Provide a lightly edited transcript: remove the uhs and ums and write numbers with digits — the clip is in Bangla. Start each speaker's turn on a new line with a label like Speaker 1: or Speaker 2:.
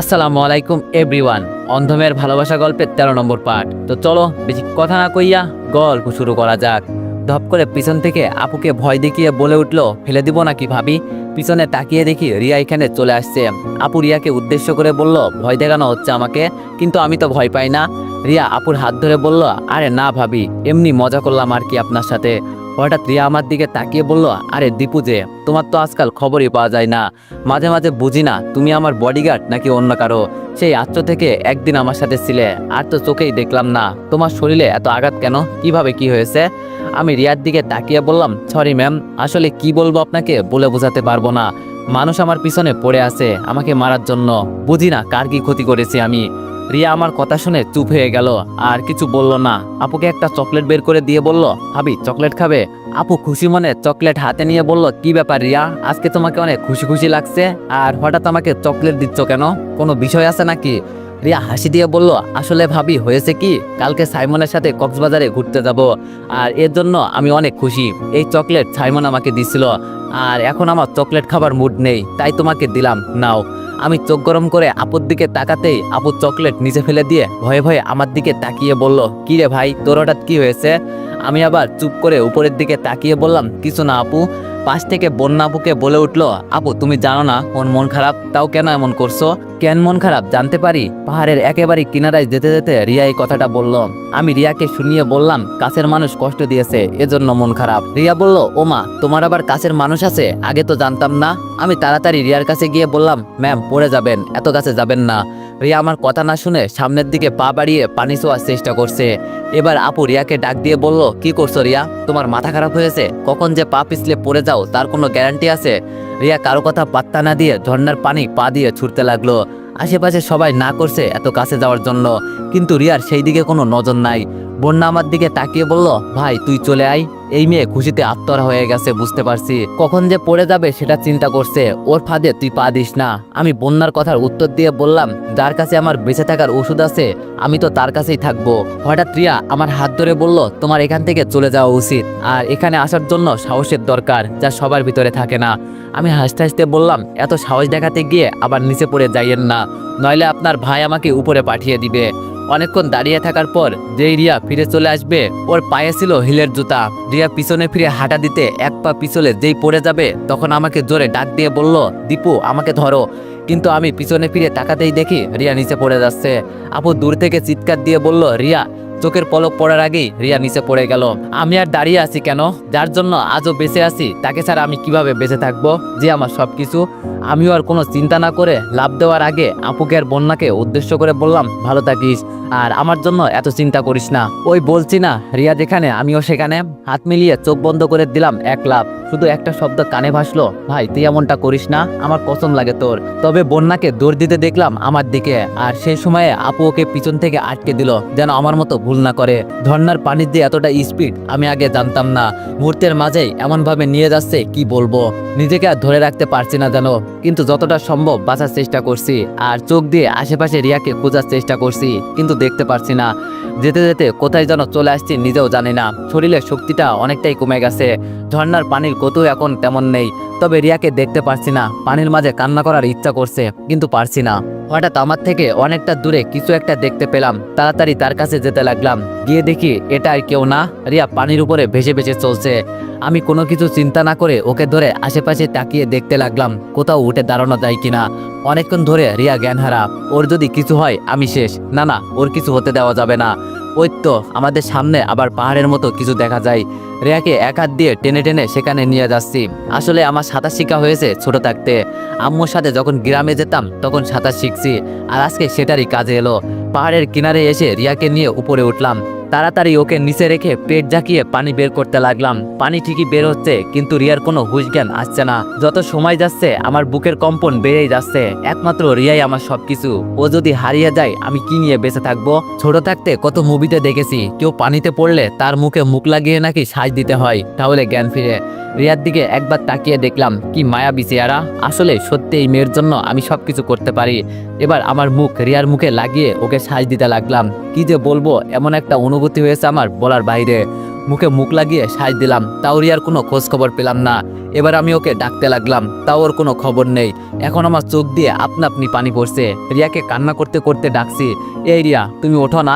Speaker 1: আসসালামু আলাইকুম এভরিওয়ান। অন্ধমের ভালোবাসা গল্পের 13 নম্বর পার্ট। তো চলো বেশি কথা না কইয়া গল্প শুরু করা যাক। ধপ করে পিছন থেকে আপুকে ভয় দেখিয়ে বলে উঠলো, ফেলে দিব নাকি ভাবি? পিছনে তাকিয়ে দেখি রিয়া এখানে চলে আসছে। আপু রিয়াকে উদ্দেশ্য করে বলল, ভয় দেখানো হচ্ছে আমাকে, কিন্তু আমি তো ভয় পাই না। রিয়া আপুর হাত ধরে বলল, আরে না ভাবি, এমনি মজা করলাম আর কি আপনার সাথে। হঠাৎ রিয়া আমার দিকে তাকিয়ে বলল, আরে দীপু যে, তোমার তো আজকাল খবরই পাওয়া যায় না। মাঝে মাঝে বুঝি না তুমি আমার বডিগার্ড নাকি অন্য কারো। সেই আত্ম থেকে একদিন আমার সাথে ছিলে, আর তো চোখেই দেখলাম না। তোমার শরীরে এত আঘাত কেন? কিভাবে কি হয়েছে? আমি রিয়ার দিকে তাকিয়ে বললাম, সরি ম্যাম, আসলে কি বলবো আপনাকে বলে বোঝাতে পারবো না। মানুষ আমার পিছনে পড়ে আছে আমাকে মারার জন্য। বুঝি না কার কি ক্ষতি করেছি আমি। রিয়া আমার কথা শুনে চুপ হয়ে গেল, আর কিছু বলল না। আপুকে একটা চকলেট বের করে দিয়ে বলল, ভাবি চকলেট খাবে? আপু খুশি মনে চকলেট হাতে নিয়ে বলল, কি ব্যাপার রিয়া, আজকে তোমাকে অনেক খুশি খুশি লাগছে, আর হঠাৎ আমাকে চকলেট দিচ্ছ কেন? কোনো বিষয় আছে নাকি? রিয়া হাসি দিয়ে বলল, আসলে ভাবি হয়েছে কি, কালকে সাইমনের সাথে কক্সবাজারে ঘুরতে যাব, আর এর জন্য আমি অনেক খুশি। এই চকলেট সাইমন আমাকে দিছিল, আর এখন আমার চকলেট খাবার মুড নেই, তাই তোমাকে দিলাম, নাও। আমি চোখ গরম করে আপুর দিকে তাকাতেই আপু চকলেট নিচে ফেলে দিয়ে ভয়ে ভয়ে আমার দিকে তাকিয়ে বলল, কি রে ভাই, তোর হঠাৎ কি হয়েছে? আমি আবার চুপ করে উপরের দিকে তাকিয়ে বললাম, কিছু না আপু। পাশ থেকে বন্যা আপুকে বলে উঠলো, আপু তুমি জানো না ওর মন খারাপ, তাও কেন এমন করছো? কেন মন খারাপ জানতে পারি? পাহাড়ের একেবারে কিনারায় যেতে যেতে রিয়া এই কথাটা বলল। আমি রিয়াকে শুনিয়ে বললাম, কাছের মানুষ কষ্ট দিয়েছে, এজন্য মন খারাপ। রিয়া বলল, ওমা, তোমার আবার কাছের মানুষ আছে? আগে তো জানতাম না। আমি তাড়াতাড়ি রিয়ার কাছে গিয়ে বললাম, ম্যাম পড়ে যাবেন, এত কাছে যাবেন না। রিয়া আমার কথা না শুনে সামনের দিকে পা বাড়িয়ে পানি ছোঁয়ার চেষ্টা করছে। এবার আপু রিয়াকে ডাক দিয়ে বলল, কি করছো রিয়া, তোমার মাথা খারাপ হয়েছে? কখন যে পা পিছলে পড়ে যাও তার কোনো গ্যারান্টি আছে? রিয়া কারো কথা পাত্তা না দিয়ে ঝর্ণার পানি পা দিয়ে ছুটতে লাগলো। আশেপাশে সবাই না করছে এত কাছে যাওয়ার জন্য, কিন্তু রিয়ার সেই দিকে কোনো নজর নাই। বন্যা আমার দিকে তাকিয়ে বলল, ভাই তুই চলে আয়। এই মেয়ে খুশিতে আত্মহারা হয়ে গেছে, বুঝতে পারছি। কখন যে পড়ে যাবে সেটা চিন্তা করছে, ওর ফাঁদে তুই পা দিস না। আমি বন্যার কথার উত্তর দিয়ে বললাম, যার কাছে আমার বেঁচে থাকার ওষুধ আছে আমি তো তার কাছেই থাকবো। হঠাৎ রিয়া আমার হাত ধরে বলল, তোমার এখান থেকে চলে যাওয়া উচিত, আর এখানে আসার জন্য সাহসের দরকার, যা সবার ভিতরে থাকে না। আমি হাসতে হাসতে বললাম, এত সাহস দেখাতে গিয়ে আবার নিচে পড়ে যাইয়েন না, নইলে আপনার ভাই আমাকে উপরে পাঠিয়ে দিবে। অনেকক্ষণ দাঁড়িয়ে থাকার পর যেই রিয়া ফিরে চলে আসবে, ওর পায়ে ছিল হিলের জুতা। রিয়া পিছনে ফিরে হাঁটা দিতে এক পা পিছলে যেই পড়ে যাবে, তখন আমাকে জোরে ডাক দিয়ে বলল, দীপু আমাকে ধরো। কিন্তু আমি পিছনে ফিরে তাকাতেই দেখি রিয়া নিচে পড়ে যাচ্ছে। আপু দূর থেকে চিৎকার দিয়ে বলল, রিয়া। চোখের পলক পড়ার আগেই রিয়া নিচে পড়ে গেল। আমি আর দাঁড়িয়ে আছি কেন? যার জন্য আজও বেঁচে আছি তাকে ছাড়া আমি কিভাবে বেঁচে থাকবো, যে আমার সবকিছু। আমিও আর কোনো চিন্তা না করে লাভ দেওয়ার আগে আপুকে আর বন্যাকে উদ্দেশ্য করে বললাম, ভালো থাকিস, আর আমার জন্য এত চিন্তা করিস না। ওই বলছি না, রিয়া যেখানে আমিও সেখানে। হাত মিলিয়ে চোখ বন্ধ করে দিলাম এক লাফ। শুধু একটা শব্দ কানে ভাসলো, ভাই তুই এমনটা করিস না, আমার কসম লাগে তোর। তবে বন্যাকে দৌড় দিতে দেখলাম আমার দিকে, আর সেই সময়ে আপু ওকে পিছন থেকে আটকে দিল, যেন আমার মতো ভুল না করে। ঝর্ণার পানির দিয়ে এতটা স্পিড আমি আগে জানতাম না। মুহূর্তের মাঝেই এমন ভাবে নিয়ে যাচ্ছে, কি বলবো, নিজেকে আর ধরে রাখতে পারছি না যেন। কিন্তু যতটা সম্ভব বাঁচার চেষ্টা করছি, আর চোখ দিয়ে আশেপাশে রিয়াকে খোঁজার চেষ্টা করছি, কিন্তু দেখতে পারছি না। যেতে যেতে কোথায় যেন চলে আসছি নিজেও জানি না। শরীরের শক্তিটা অনেকটাই কমে গেছে। ঝর্ণার পানির কতও এখন তেমন নেই। তবে রিয়াকে দেখতে পারছি না। পানির মাঝে কান্না করার ইচ্ছা করছে, কিন্তু পারছি না। হঠাৎ আমার থেকে অনেকটা দূরে কিছু একটা দেখতে পেলাম। তাড়াতাড়ি তার কাছে যেতে লাগলাম। গিয়ে দেখি এটা আর কেউ না, রিয়া পানির উপরে ভেসে ভেসে চলছে। আমি কোনো কিছু চিন্তা না করে ওকে ধরে আশেপাশে তাকিয়ে দেখতে লাগলাম, কোথাও উঠে দাঁড়ানো যায় কিনা। অনেকক্ষণ ধরে রিয়া জ্ঞানহারা। ওর যদি কিছু হয় আমি শেষ। না না, ওর কিছু হতে দেওয়া যাবে না। ওই তো আমাদের সামনে আবার পাহাড়ের মতো কিছু দেখা যায়। রিয়াকে এক হাত দিয়ে টেনে টেনে সেখানে নিয়ে যাচ্ছি। আসলে আমার সাঁতার শিখা হয়েছে ছোট থাকতে। আম্মুর সাথে যখন গ্রামে যেতাম তখন সাঁতার শিখছি, আর আজকে সেটারই কাজে এলো। পাহাড়ের কিনারে এসে রিয়াকে নিয়ে উপরে উঠলাম। তাড়াতাড়ি ওকে নিচে রেখে পেট ঝাঁকিয়ে পানি বের করতে লাগলাম। পানি ঠিকই বের হচ্ছে, কিন্তু রিয়ার কোনো হুঁশ জ্ঞান আসছে না। যত সময় যাচ্ছে আমার বুকের কম্পন বেড়েই যাচ্ছে। একমাত্র রিয়াই আমার সবকিছু। ও যদি হারিয়ে যায় আমি কি নিয়ে বেঁচে থাকবো? ছোট থাকতে কত মুভিতে দেখেছি, কেউ পানিতে পড়লে তার মুখে মুখ লাগিয়ে নাকি সাজ দিতে হয়, তাহলে জ্ঞান ফিরে। রিয়ার দিকে একবার তাকিয়ে দেখলাম, কি মায়াবী চেহারা। আসলে সত্যি এই মেয়ের জন্য আমি সবকিছু করতে পারি। এবার আমার মুখ রিয়ার মুখে লাগিয়ে ওকে সাজ দিতে লাগলাম। কি যে বলবো, এমন একটা অনুভূতি অনুভূতি হয়েছে আমার বলার বাইরে। মুখে মুখ লাগিয়ে সাজ দিলাম, তাও রিয়ার কোনো খোঁজ খবর পেলাম না। এবার আমি ওকে ডাকতে লাগলাম, তাও ওর কোনো খবর নেই। এখন আমার চোখ দিয়ে আপনা আপনি পানি পড়ছে। রিয়াকে কান্না করতে করতে ডাকছি, এই রিয়া তুমি ওঠো না।